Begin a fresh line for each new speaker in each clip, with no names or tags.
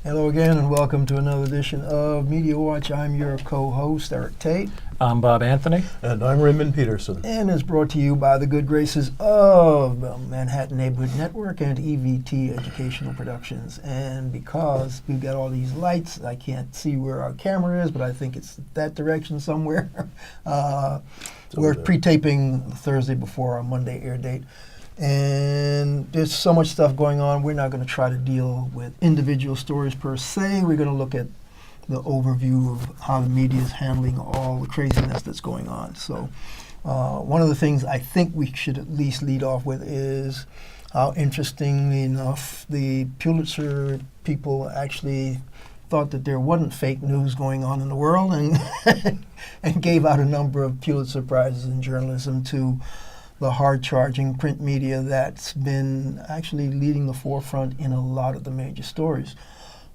Hello again and welcome to another edition of Media Watch. I'm your co-host, Eric Tait.
I'm Bob Anthony.
And I'm Raymond Peterson.
And it's brought to you by the good graces of the Manhattan Neighborhood Network and EVT Educational Productions. And because we've got all these lights, I can't see where our camera is, but I think it's that direction somewhere. We're pre-taping Thursday before our Monday air date. And there's so much stuff going on. We're not going to try to deal with individual stories per se. We're going to look at the overview of how the media is handling all the craziness that's going on. So one of the things I think we should at least lead off with is how, interestingly enough, the Pulitzer people actually thought that there wasn't fake news going on in the world and and gave out a number of Pulitzer Prizes in journalism to the hard-charging print media that's been actually leading the forefront in a lot of the major stories.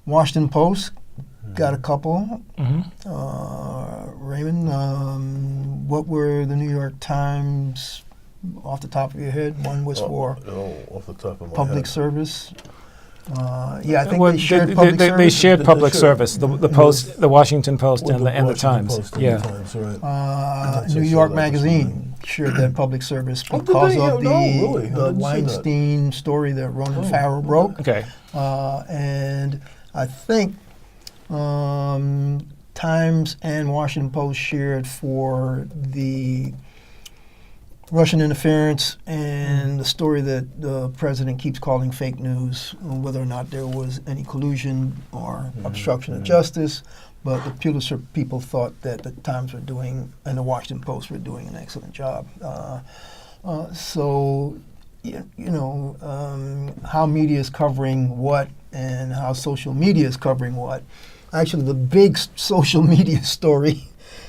Washington Post got a couple. Raymond, what were the New York Times, off the top of your head? One was for
off the top of my
public
head.
service. Yeah, I think they shared public service.
They shared public service. The Post, the Washington Post, and the Times.
Post and
Yeah.
the Times, right.
New York Magazine shared that public service because of the Weinstein story that Ronan Farrow broke.
Okay.
And I think Times and Washington Post shared for the Russian interference and the story that the president keeps calling fake news, whether or not there was any collusion or obstruction of justice. But the Pulitzer people thought that the Times were doing, and the Washington Post were doing an excellent job. So, how media is covering what and how social media is covering what. Actually, the big social media story,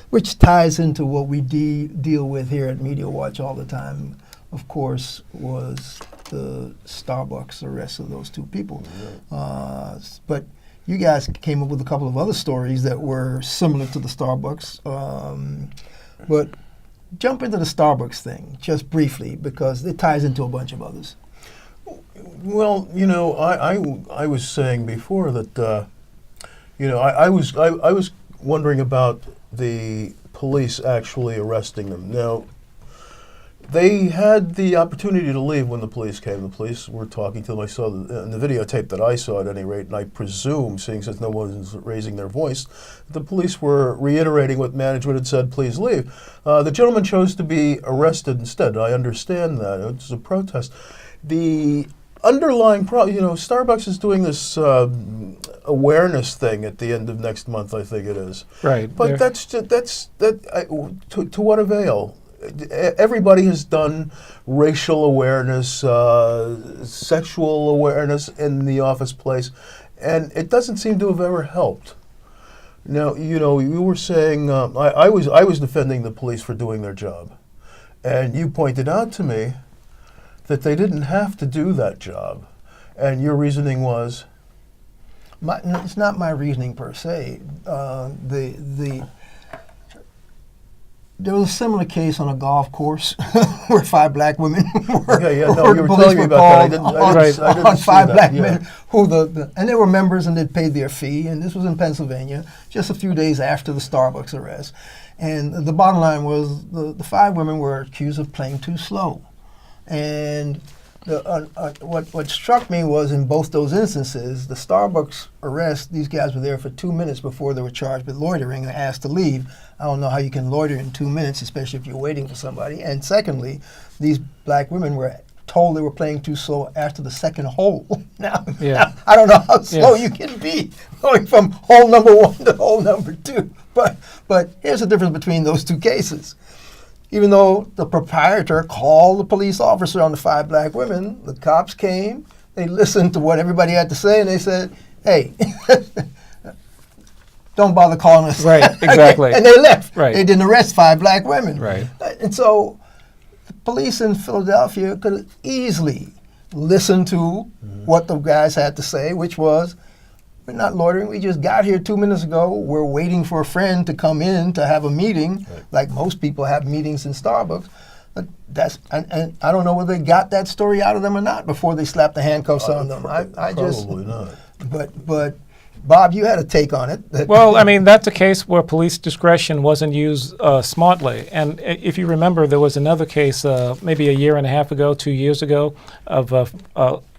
which ties into what we deal with here at Media Watch all the time, of course, was the Starbucks arrest of those two people. But you guys came up with a couple of other stories that were similar to the Starbucks. But jump into the Starbucks thing just briefly, because it ties into a bunch of others.
Well, I was saying before that, I was wondering about the police actually arresting them. Now, they had the opportunity to leave when the police came. The police were talking to them. I saw in the videotape that I saw at any rate, and I presume, seeing since no one was raising their voice, the police were reiterating what management had said, please leave. The gentleman chose to be arrested instead. I understand that. It was a protest. The underlying problem, Starbucks is doing this awareness thing at the end of next month, I think it is.
Right.
But to what avail? Everybody has done racial awareness, sexual awareness in the office place, and it doesn't seem to have ever helped. Now, you were saying I was defending the police for doing their job, and you pointed out to me that they didn't have to do that job, and your reasoning was?
It's not my reasoning per se. There was a similar case on a golf course where 5 black women were.
You were telling me about that. I didn't
on
see
5
that.
black men who and they were members and they paid their fee. And this was in Pennsylvania, just a few days after the Starbucks arrest. And the bottom line was the 5 women were accused of playing too slow. And what struck me was in both those instances, the Starbucks arrest, these guys were there for 2 minutes before they were charged with loitering and asked to leave. I don't know how you can loiter in 2 minutes, especially if you're waiting for somebody. And secondly, these black women were told they were playing too slow after the second hole. Now, I don't know how slow you can be going from hole number 1 to hole number 2. But here's the difference between those two cases. Even though the proprietor called the police officer on the 5 black women, the cops came, they listened to what everybody had to say, and they said, hey, don't bother calling us.
Right, exactly.
And they left.
Right.
They didn't arrest 5 black women.
Right.
And so the police in Philadelphia could have easily listened to what the guys had to say, which was, we're not loitering. We just got here 2 minutes ago. We're waiting for a friend to come in to have a meeting, like most people have meetings in Starbucks. But and I don't know whether they got that story out of them or not before they slapped the handcuffs on them.
Probably not.
But Bob, you had a take on it.
Well, I mean, that's a case where police discretion wasn't used smartly. And if you remember, there was another case maybe a year and a half ago, 2 years ago, of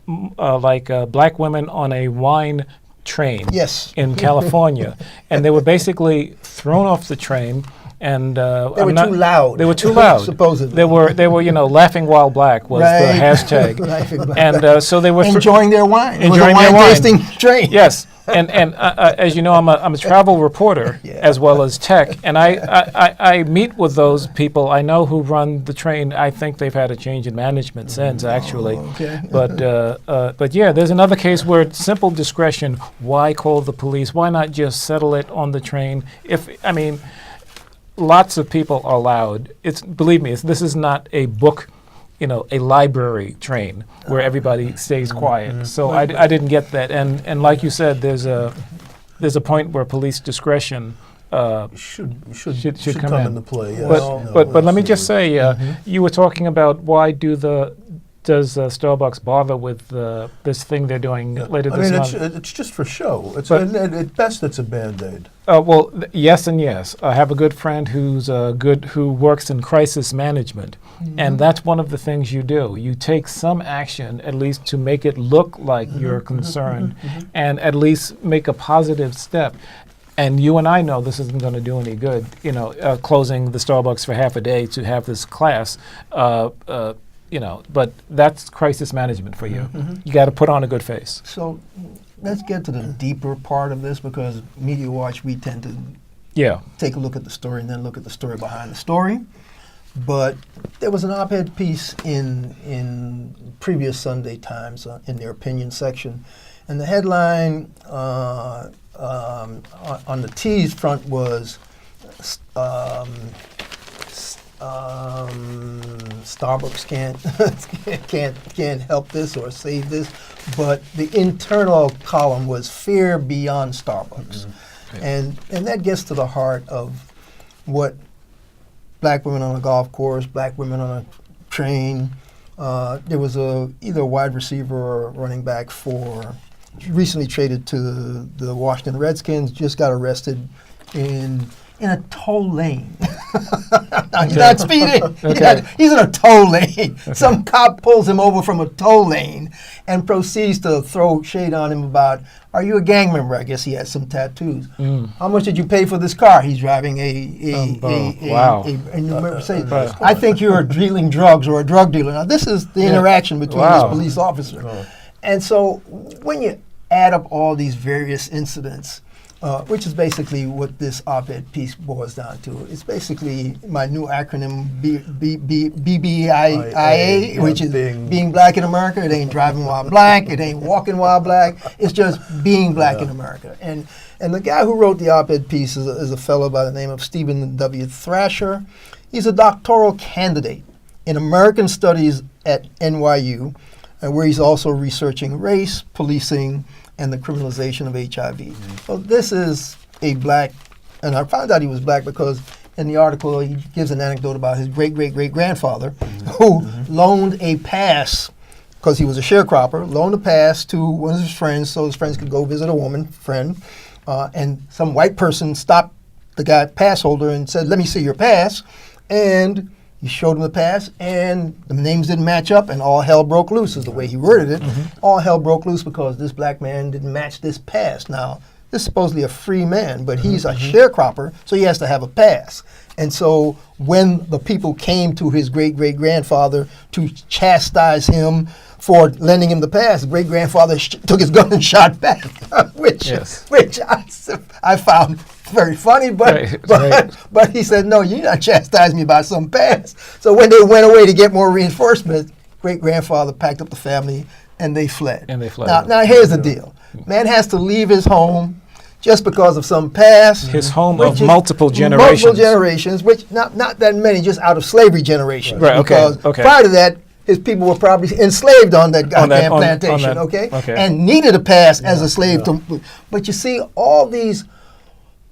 black women on a wine train
Yes.
in California. And they were basically thrown off the train. And
They were too loud.
They were too loud.
Supposedly.
They were, laughing while black was
Right.
the hashtag.
Laughing while
And so they were
enjoying their wine. It was a
Enjoying their wine.
tasting train.
Yes, and as you know, I'm a travel reporter
Yeah.
as well as tech, and I meet with those people I know who run the train. I think they've had a change in management since, actually.
Okay.
But yeah, there's another case where it's simple discretion. Why call the police? Why not just settle it on the train? Lots of people are loud. Believe me, this is not a book, a library train where everybody stays quiet. So I didn't get that. And like you said, there's a point where police discretion
should
come
come
in.
into play. Yes.
But let me just say, you were talking about why does Starbucks bother with this thing they're doing later this month?
It's just for show.
But-
At best, it's a Band-Aid.
Yes and yes. I have a good friend who works in crisis management, and that's one of the things you do. You take some action, at least to make it look like you're concerned, and at least make a positive step. And you and I know this isn't going to do any good. Closing the Starbucks for half a day to have this class. But that's crisis management for you. You got to put on a good face.
So let's get to the deeper part of this, because Media Watch, we tend to take a look at the story and then look at the story behind the story. But there was an op-ed piece in previous Sunday Times in their opinion section, and the headline on the T's front was Starbucks can't help this or save this, but the internal column was fear beyond Starbucks. And that gets to the heart of what black women on a golf course, black women on a train. There was either a wide receiver or a running back recently traded to the Washington Redskins, just got arrested in a toll lane. He's not speeding. He's in a toll lane. Some cop pulls him over from a toll lane and proceeds to throw shade on him about, are you a gang member? I guess he has some tattoos. How much did you pay for this car? He's driving a new Mercedes. I think you're dealing drugs or a drug dealer. Now, this is the interaction between this police officer. And so when you add up all these various incidents, which is basically what this op-ed piece boils down to. It's basically my new acronym, BBIA, which is being black in America. It ain't driving while black. It ain't walking while black. It's just being black in America. And the guy who wrote the op-ed piece is a fellow by the name of Stephen W. Thrasher. He's a doctoral candidate in American Studies at NYU, where he's also researching race, policing, and the criminalization of HIV. So this is a black, and I found out he was black because in the article he gives an anecdote about his great-great-great-grandfather who loaned a pass, because he was a sharecropper, loaned a pass to one of his friends so his friends could go visit a woman friend, and some white person stopped the guy pass holder and said, let me see your pass, and he showed him the pass, and the names didn't match up, and all hell broke loose, is the way he worded it. All hell broke loose because this black man didn't match this pass. Now, this is supposedly a free man, but he's a sharecropper, so he has to have a pass. And so when the people came to his great-great-grandfather to chastise him for lending him the pass, the great-grandfather took his gun and shot back, which I found very funny, but he said, no, you're not chastising me about some pass. So when they went away to get more reinforcements, great-grandfather packed up the family and they fled. Now here's the deal. Man has to leave his home just because of some pass.
His home of multiple generations.
Multiple generations, which not that many, just out of slavery generations.
Right,
because prior to that, his people were probably enslaved on that goddamn plantation, and needed a pass as a slave. But you see, all these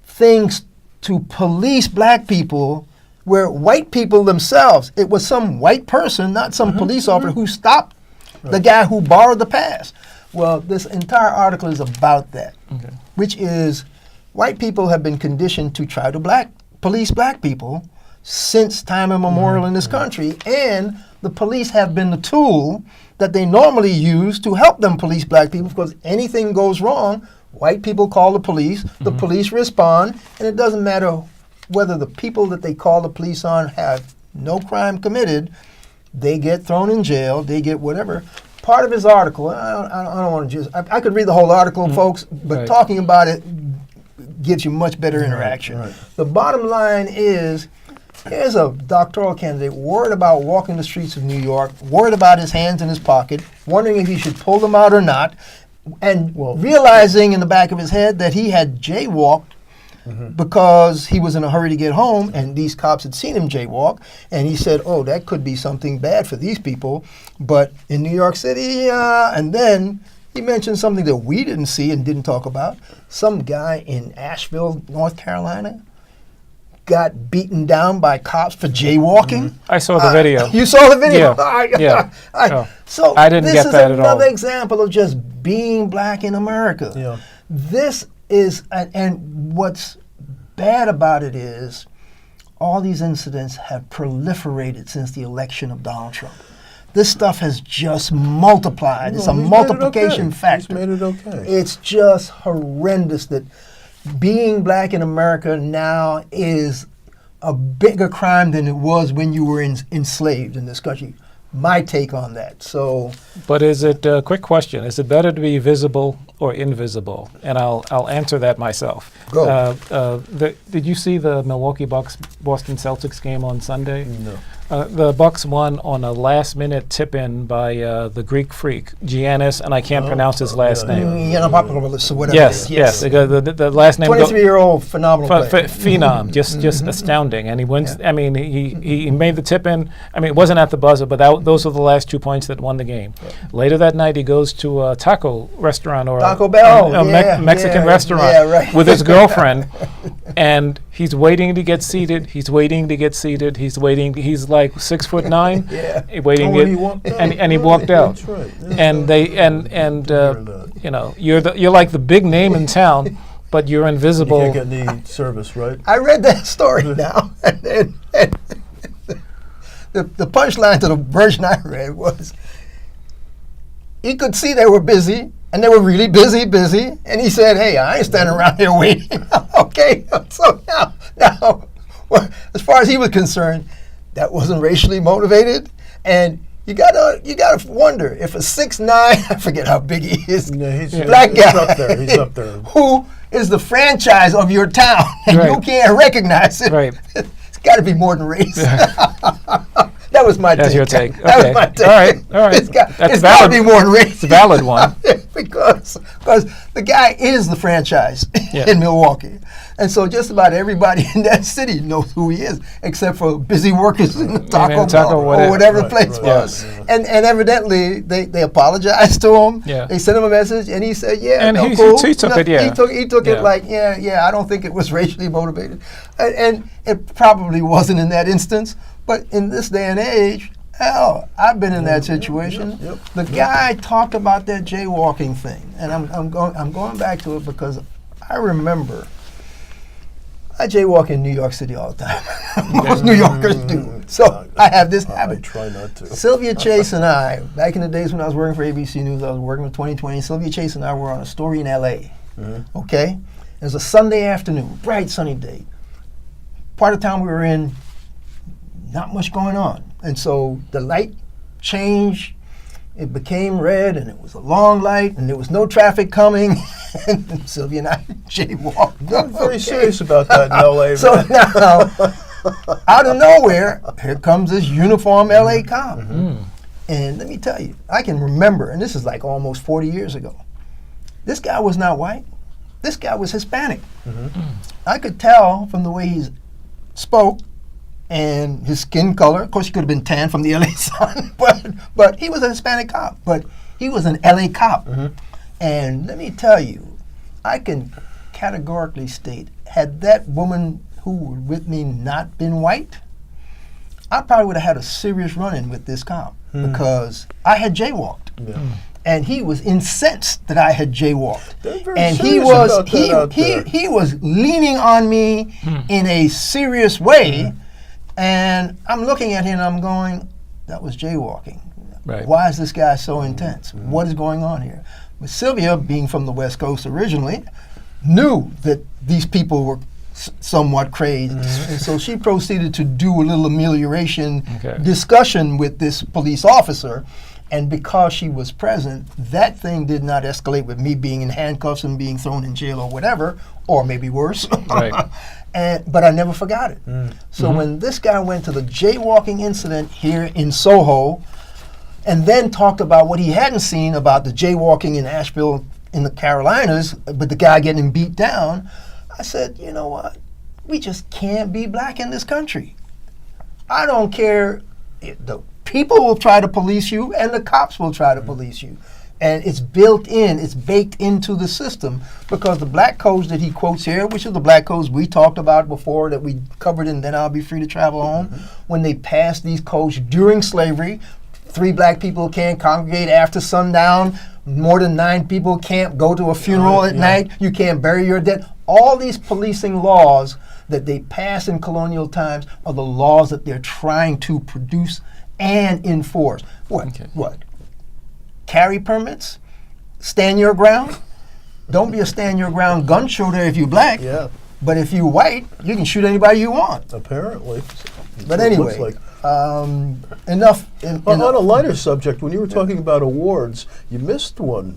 things to police black people where white people themselves, it was some white person, not some police officer, who stopped the guy who borrowed the pass. Well, this entire article is about that, which is white people have been conditioned to try to police black people since time immemorial in this country, and the police have been the tool that they normally use to help them police black people, because anything goes wrong, white people call the police respond, and it doesn't matter whether the people that they call the police on have no crime committed, they get thrown in jail, they get whatever. Part of his article, I don't want to I could read the whole article, folks, but talking about it gives you much better interaction.
Right.
The bottom line is, here's a doctoral candidate worried about walking the streets of New York, worried about his hands in his pocket, wondering if he should pull them out or not, and realizing in the back of his head that he had jaywalked because he was in a hurry to get home, and these cops had seen him jaywalk, and he said, oh, that could be something bad for these people. But in New York City, and then he mentioned something that we didn't see and didn't talk about. Some guy in Asheville, North Carolina, got beaten down by cops for jaywalking.
I saw the video.
You saw the video?
Yeah.
So
I didn't get that at all.
This is another example of just being black in America.
Yeah.
This is, and what's bad about it is, all these incidents have proliferated since the election of Donald Trump. This stuff has just multiplied. It's a multiplication factor.
He's made it okay.
It's just horrendous that being black in America now is a bigger crime than it was when you were enslaved in this country. My take on that. So,
but is it a quick question? Is it better to be visible or invisible? And I'll answer that myself.
Go.
Did you see the Milwaukee Bucks Boston Celtics game on Sunday?
No.
The Bucks won on a last-minute tip-in by the Greek freak Giannis, and I can't pronounce his last name.
Yiannopoulos or whatever.
Yes. The last name.
23-year-old phenomenal player.
Phenom, just astounding. And he wins. I mean, he made the tip-in. I mean, it wasn't at the buzzer, but those were the last 2 points that won the game. Yeah. Later that night, he goes to a taco restaurant or
Taco Bell,
a Mexican restaurant with his girlfriend, and he's waiting to get seated. He's waiting to get seated. He's waiting. He's like 6'9". Waiting and he walked out.
That's right.
And you know, you're like the big name in town, but you're invisible.
You can't get any service, right?
I read that story now, and the punchline to the version I read was, he could see they were busy, and they were really busy, and he said, hey, I ain't standing around here waiting. Okay, so now, well, as far as he was concerned, that wasn't racially motivated, and you gotta wonder if a 6'9", I forget how big he is, black guy,
he's up there,
who is the franchise of your town, and you can't recognize it.
Right.
It's got to be more than race. That was my take.
That's your take. Okay.
That was my take.
All right.
It's got to be more than race.
It's a valid one.
because the guy is the franchise in Milwaukee. And so just about everybody in that city knows who he is, except for busy workers in the Taco Bell or whatever the place was.
Yeah.
And evidently they apologized to him.
Yeah.
They sent him a message, and he said, "Yeah,
and
no,
he
cool."
He took it. Yeah.
He took it like, yeah. I don't think it was racially motivated, and it probably wasn't in that instance. But in this day and age, hell, I've been in that situation. The guy talked about that jaywalking thing, and I'm going back to it because I remember. I jaywalk in New York City all the time. Most New Yorkers do. So I have this habit.
I try not to.
Sylvia Chase and I, back in the days when I was working for ABC News, I was working with 2020. Sylvia Chase and I were on a story in L.A. Okay? It was a Sunday afternoon, bright sunny day. Part of town we were in, not much going on. And so the light changed. It became red, and it was a long light, and there was no traffic coming. And Sylvia and I jaywalked.
I'm very serious about that in L.A.
So now, out of nowhere, here comes this uniform L.A. cop. And let me tell you, I can remember, and this is like almost 40 years ago, this guy was not white. This guy was Hispanic. I could tell from the way he spoke and his skin color. Of course, he could have been tan from the L.A. sun, but he was a Hispanic cop. But he was an L.A. cop. And let me tell you, I can categorically state, had that woman who was with me not been white, I probably would have had a serious run-in with this cop because I had jaywalked. and he was incensed that I had jaywalked.
They're very
And he
serious
was
about that out there.
he was leaning on me in a serious way, and I'm looking at him and I'm going, that was jaywalking.
Right.
Why is this guy so intense? What is going on here? But Sylvia, being from the West Coast originally, knew that these people were somewhat crazed, and so she proceeded to do a little amelioration discussion with this police officer. And because she was present, that thing did not escalate with me being in handcuffs and being thrown in jail or whatever, or maybe worse.
Right.
But I never forgot it. So when this guy went to the jaywalking incident here in Soho, and then talked about what he hadn't seen about the jaywalking in Asheville in the Carolinas, but the guy getting beat down, I said, you know what? We just can't be black in this country. I don't care. The people will try to police you, and the cops will try to police you. And it's built in, it's baked into the system, because the black codes that he quotes here, which are the black codes we talked about before that we covered in Then I'll Be Free to Travel Home, when they passed these codes during slavery, 3 black people can't congregate after sundown, more than 9 people can't go to a funeral at night, you can't bury your dead. All these policing laws that they passed in colonial times are the laws that they're trying to produce and enforce. What? Carry permits? Stand your ground? Don't be a stand your ground gun shooter if you're black.
Yeah.
But if you're white, you can shoot anybody you want.
Apparently.
But anyway, enough.
On a lighter subject, when you were talking about awards, you missed one,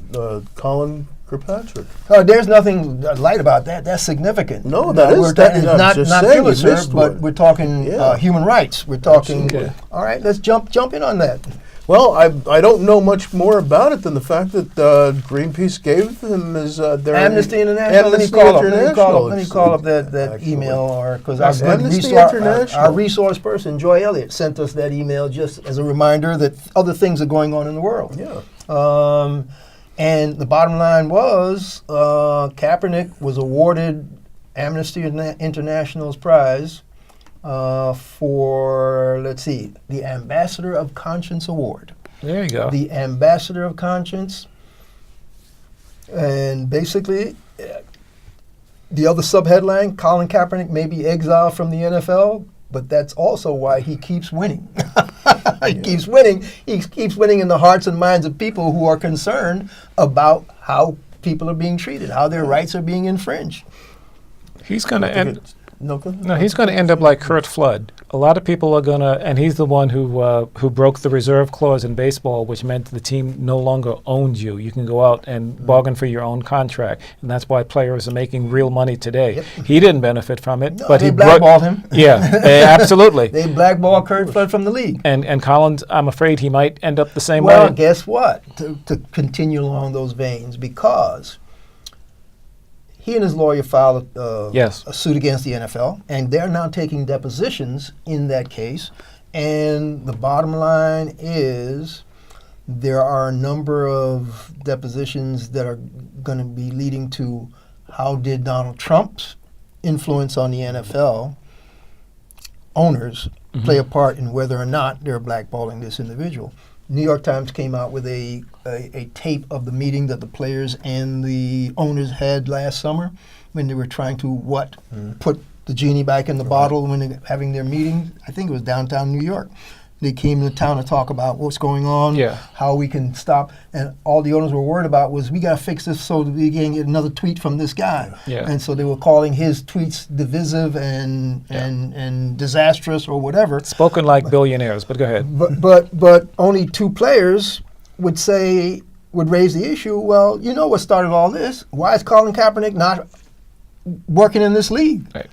Colin Kirkpatrick.
There's nothing light about that. That's significant.
No, that is.
Not
saying,
Pulitzer, but we're talking human rights. We're talking.
Absolutely.
All right, let's jump in on that.
Well, I don't know much more about it than the fact that Greenpeace gave them as their
Amnesty International. Let me call up that email, or because our resource person Joy Elliott sent us that email just as a reminder that other things are going on in the world.
Yeah.
And the bottom line was Kaepernick was awarded Amnesty International's prize for, let's see, the Ambassador of Conscience Award.
There you go.
The Ambassador of Conscience. And basically, the other subheadline, Colin Kaepernick may be exiled from the NFL, but that's also why he keeps winning. He keeps winning. He keeps winning in the hearts and minds of people who are concerned about how people are being treated, how their rights are being infringed.
He's going to end.
No,
he's going to end up like Curt Flood. A lot of people are going to, and he's the one who broke the reserve clause in baseball, which meant the team no longer owned you. You can go out and bargain for your own contract, and that's why players are making real money today. Yep. He didn't benefit from it, but
they
he
blackballed him.
Yeah, absolutely.
They blackballed Curt Flood from the league.
And Collins, I'm afraid he might end up the same
way.
way.
Well, guess what? To continue along those veins, because he and his lawyer filed a suit against the NFL, and they're now taking depositions in that case. And the bottom line is there are a number of depositions that are going to be leading to how did Donald Trump's influence on the NFL owners play a part in whether or not they're blackballing this individual. New York Times came out with a tape of the meeting that the players and the owners had last summer when they were trying to put the genie back in the bottle when they were having their meeting. I think it was downtown New York. They came to town to talk about what's going on, how we can stop, and all the owners were worried about was we got to fix this so that we can get another tweet from this guy. And so they were calling his tweets divisive and disastrous or whatever.
Spoken like billionaires, but go ahead.
But only 2 players would raise the issue. Well, you know what started all this? Why is Colin Kaepernick not working in this league?
Right.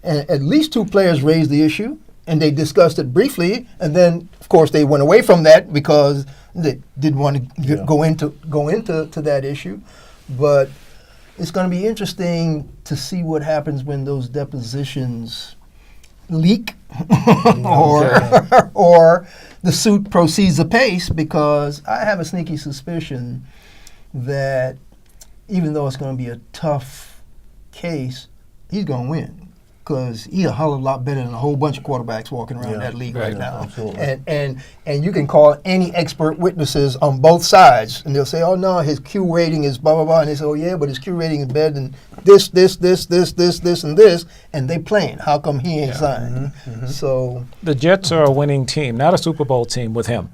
And at least 2 players raised the issue. And they discussed it briefly, and then, of course, they went away from that because they didn't want to go into that issue. But it's going to be interesting to see what happens when those depositions leak, or the suit proceeds apace. Because I have a sneaky suspicion that even though it's going to be a tough case, he's going to win. because he's a hell of a lot better than a whole bunch of quarterbacks walking around that league right now.
Absolutely.
And you can call any expert witnesses on both sides, and they'll say, oh, no, his Q rating is blah, blah, blah. And they say, oh, yeah, but his Q rating is better than this, and this, and they playing. How come he ain't signed? So
The Jets are a winning team, not a Super Bowl team with him.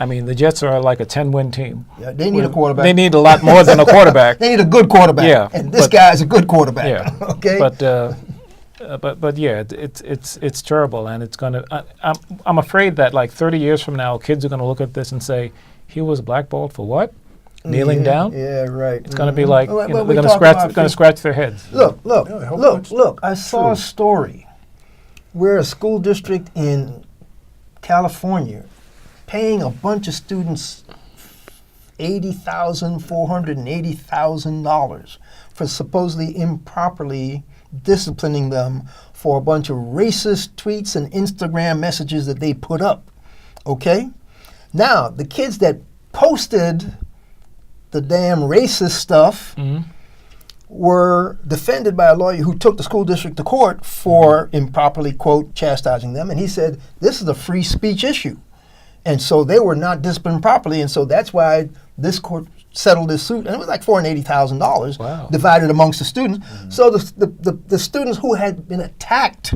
I mean, the Jets are like a 10-win team.
yeah, they need a quarterback.
They need a lot more than a quarterback.
They need a good quarterback.
Yeah,
And this
but-
guy is a good quarterback.
Yeah.
Okay?
But yeah, it's terrible, and it's gonna. I'm afraid that like 30 years from now, kids are gonna look at this and say, he was blackballed for what? Kneeling down?
Yeah, right.
It's gonna be like
Well,
you know,
we
they're
talk about
gonna scratch their heads.
Look,
Yeah, I hope that's
look. I saw a story where a school district in California paying a bunch of students $480,000 for supposedly improperly disciplining them for a bunch of racist tweets and Instagram messages that they put up. Okay? Now, the kids that posted the damn racist stuff were defended by a lawyer who took the school district to court for improperly, quote, chastising them. And he said, this is a free speech issue. And so they were not disciplined properly. And so that's why this court settled this suit. And it was like $480,000
Wow.
divided amongst the students. So the students who had been attacked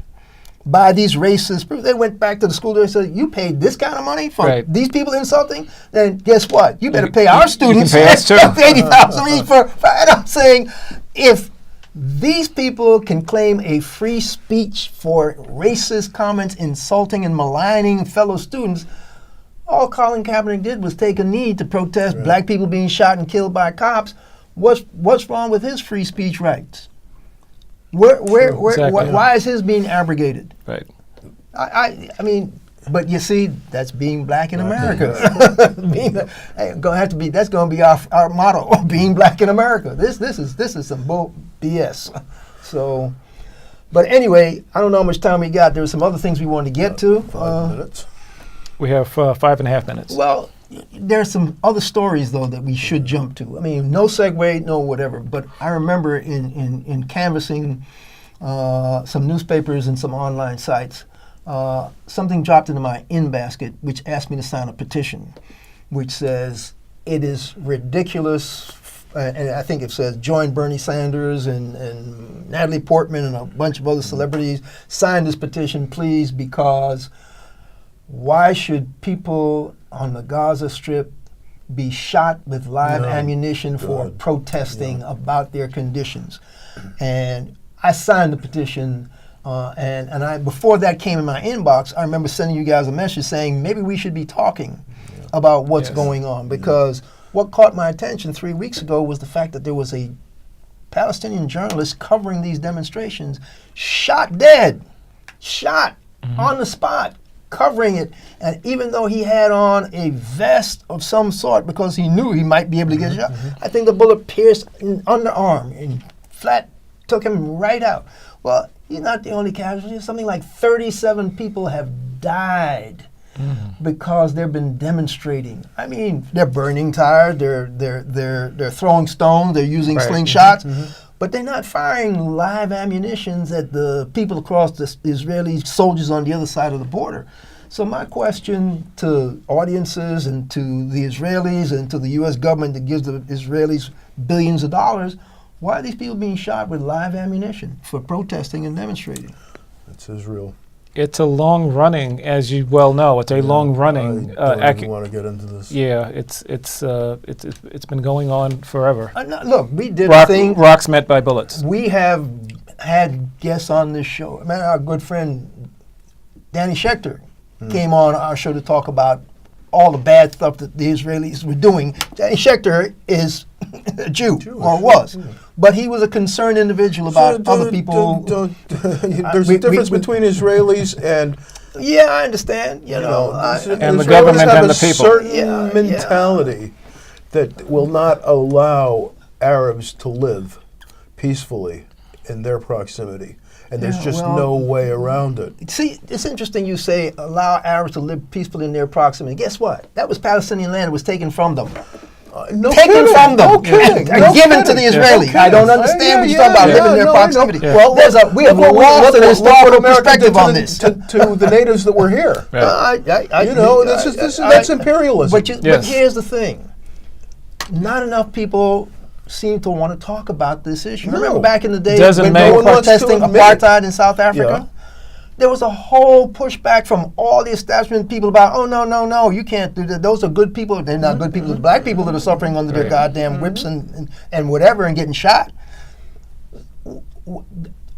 by these racists, they went back to the school and said, you paid this kind of money for these people insulting? Then guess what? You better pay our students
pay us too.
$80,000 each for, and I'm saying, if these people can claim a free speech for racist comments, insulting and maligning fellow students, all Colin Kaepernick did was take a knee to protest black people being shot and killed by cops. What's wrong with his free speech rights? Why is his being abrogated?
Right.
I mean, but you see, that's being black in America. That's gonna be our motto: being black in America. This is some bull BS. So, but anyway, I don't know how much time we got. There were some other things we wanted to get to.
5 minutes.
We have 5.5 minutes.
Well, there's some other stories though that we should jump to. I mean, no segue, no whatever. But I remember in canvassing some newspapers and some online sites, something dropped into my in basket, which asked me to sign a petition, which says it is ridiculous. And I think it says join Bernie Sanders and Natalie Portman and a bunch of other celebrities. Sign this petition, please, because why should people on the Gaza Strip be shot with live ammunition for protesting about their conditions? And I signed the petition, and I before that came in my inbox, I remember sending you guys a message saying maybe we should be talking about what's going on, because what caught my attention 3 weeks ago was the fact that there was a Palestinian journalist covering these demonstrations, shot dead, on the spot, covering it. And even though he had on a vest of some sort because he knew he might be able to get shot, I think the bullet pierced an underarm and flat took him right out. Well, he's not the only casualty. Something like 37 people have died because they've been demonstrating. I mean, they're burning tires, they're throwing stones, they're using slingshots, but they're not firing live ammunitions at the people across the Israeli soldiers on the other side of the border. So my question to audiences and to the Israelis and to the U.S. government that gives the Israelis billions of dollars, why are these people being shot with live ammunition for protesting and demonstrating?
That's Israel.
It's a long-running, as you well know. It's a long-running.
I don't even want to get into this.
Yeah, it's been going on forever.
No, look, we did a thing.
Rocks met by bullets.
We have had guests on this show. Man, our good friend Danny Schechter came on our show to talk about all the bad stuff that the Israelis were doing. Danny Schechter is a Jew, or was. But he was a concerned individual about other people.
There's a difference between Israelis and...
Yeah, I understand. You know,
and the
Israelis
government
have
and
a
the people.
certain mentality that will not allow Arabs to live peacefully in their proximity. And there's just no way around it.
See, it's interesting you say allow Arabs to live peacefully in their proximity. Guess what? That was Palestinian land that was taken from them.
No
taken
kidding.
from them
No kidding.
and
No
given to the
kidding.
Israeli.
No
I don't
kidding.
understand what
Yeah,
you're talking about,
yeah,
living in their
no, I know.
proximity.
Yeah.
Well,
We have
look what
lost an
look what
historical
America did
perspective
to
on
the-
this.
to the natives that were here.
Right.
You know, that's imperialism.
But
Yes.
here's the thing. Not enough people seem to want to talk about this issue.
No.
Remember back in the day
Doesn't
when
make-
they
No
were
one wants to
protesting
admit it.
apartheid in South Africa?
Yeah.
There was a whole pushback from all the establishment people about, oh, no, you can't do that. Those are good people. They're not good people. It's black people that are suffering under their
Right.
goddamn whips and whatever and getting shot.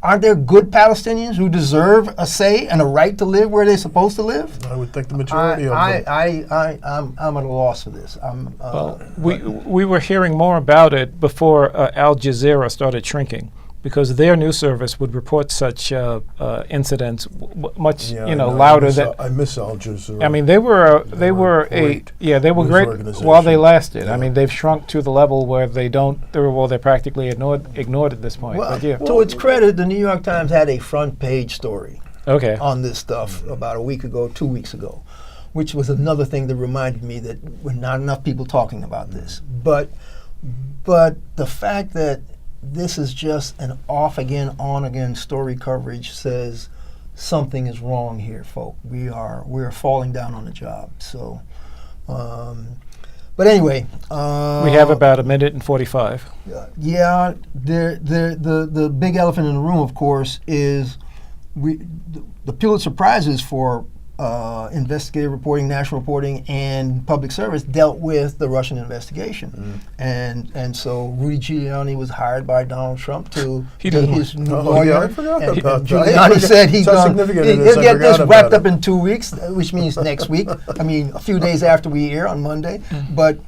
Aren't there good Palestinians who deserve a say and a right to live where they're supposed to live?
I would think the majority of them.
I'm at a loss for this.
Well, we were hearing more about it before Al Jazeera started shrinking, because their news service would report such incidents much
Yeah, I know.
louder than.
I miss Al Jazeera.
I mean, they were
great
they were
news
great
organization.
while they lasted.
Yeah.
I mean, they've shrunk to the level where they're practically ignored at this point.
Well,
But yeah,
to its credit, the New York Times had a front page story
okay.
on this stuff about a week ago, 2 weeks ago, which was another thing that reminded me that we're not enough people talking about this. But the fact that this is just an off again, on again story coverage says something is wrong here, folk. We're falling down on the job. So, but anyway,
We have about 1:45.
yeah. The big elephant in the room, of course, is the Pulitzer Prizes for investigative reporting, national reporting, and public service dealt with the Russian investigation, and so Rudy Giuliani was hired by Donald Trump to
He
be
didn't-
his new
Oh,
lawyer.
yeah, I forgot
and,
about
and
that. I
Giuliani
forgot-
said he's
how
going
significant it is,
he'll
I
get this
forgot
wrapped
about
up in 2 weeks, which means next week. I mean, a few days after we air on Monday. But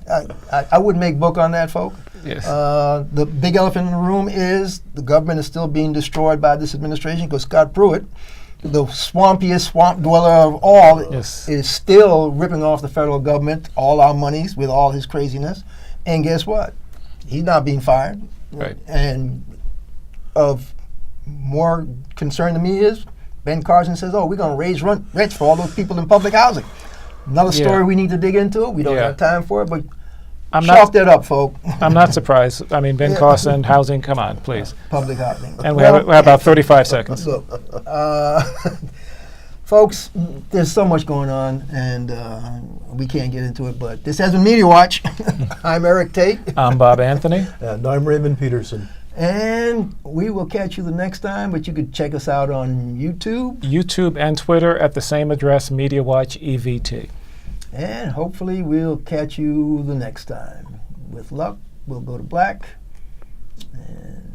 I wouldn't make book on that, folk.
Yes.
The big elephant in the room is the government is still being destroyed by this administration because Scott Pruitt, the swampiest swamp dweller of all,
Yes.
is still ripping off the federal government all our monies with all his craziness. And guess what? He's not being fired.
Right.
And of more concern to me is Ben Carson says, oh, we're going to raise rents for all those people in public housing. Another
Yeah.
story we need to dig into. We don't
Yeah.
have time for it, but
I'm
chalk
not.
that up, folks.
I'm not surprised. I mean, Ben
Yeah.
Carson, housing. Come on, please.
Public housing.
And we have about 35 seconds.
Look, folks, there's so much going on, and we can't get into it, but this has been Media Watch. I'm Eric Tait,
I'm Bob Anthony.
And I'm Raymond Peterson.
and we will catch you the next time, but you could check us out on YouTube,
YouTube and Twitter at the same address, Media Watch EVT.
and hopefully we'll catch you the next time. With luck, we'll go to black, and